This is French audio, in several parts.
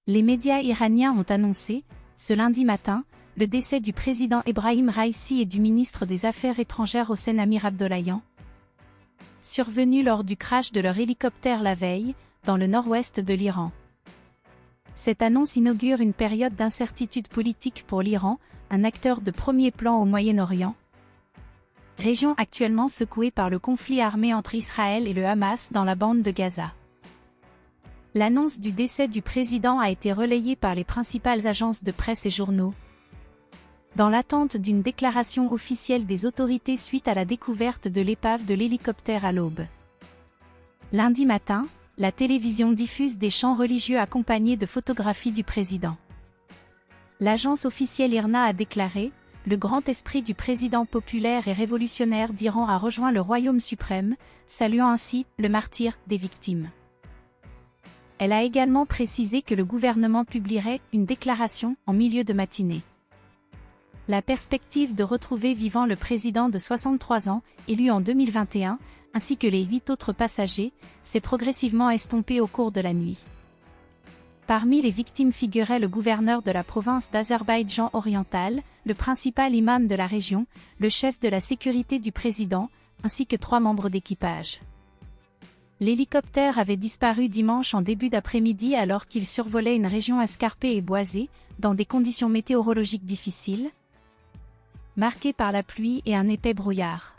Les médias iraniens ont annoncé, ce lundi matin, le décès du président Ebrahim Raïssi et du ministre des Affaires étrangères Hossein Amir Abdollahian, survenu lors du crash de leur hélicoptère la veille, dans le nord-ouest de l'Iran. Cette annonce inaugure une période d'incertitude politique pour l'Iran, un acteur de premier plan au Moyen-Orient, région actuellement secouée par le conflit armé entre Israël et le Hamas dans la bande de Gaza. L'annonce du décès du président a été relayée par les principales agences de presse et journaux, dans l'attente d'une déclaration officielle des autorités suite à la découverte de l'épave de l'hélicoptère à l'aube. Lundi matin, la télévision diffuse des chants religieux accompagnés de photographies du président. L'agence officielle IRNA a déclaré « Le grand esprit du président populaire et révolutionnaire d'Iran a rejoint le royaume suprême, saluant ainsi le martyre des victimes ». Elle a également précisé que le gouvernement publierait une déclaration en milieu de matinée. La perspective de retrouver vivant le président de 63 ans, élu en 2021, ainsi que les 8 autres passagers, s'est progressivement estompée au cours de la nuit. Parmi les victimes figurait le gouverneur de la province d'Azerbaïdjan oriental, le principal imam de la région, le chef de la sécurité du président, ainsi que 3 membres d'équipage. L'hélicoptère avait disparu dimanche en début d'après-midi alors qu'il survolait une région escarpée et boisée, dans des conditions météorologiques difficiles, marquées par la pluie et un épais brouillard.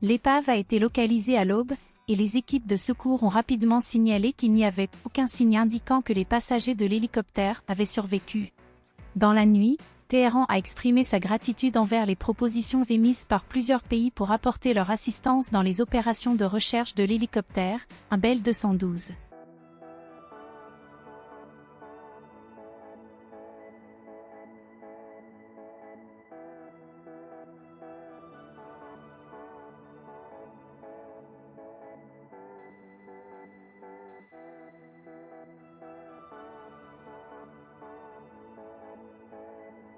L'épave a été localisée à l'aube, et les équipes de secours ont rapidement signalé qu'il n'y avait aucun signe indiquant que les passagers de l'hélicoptère avaient survécu. Dans la nuit, Téhéran a exprimé sa gratitude envers les propositions émises par plusieurs pays pour apporter leur assistance dans les opérations de recherche de l'hélicoptère, un Bell 212.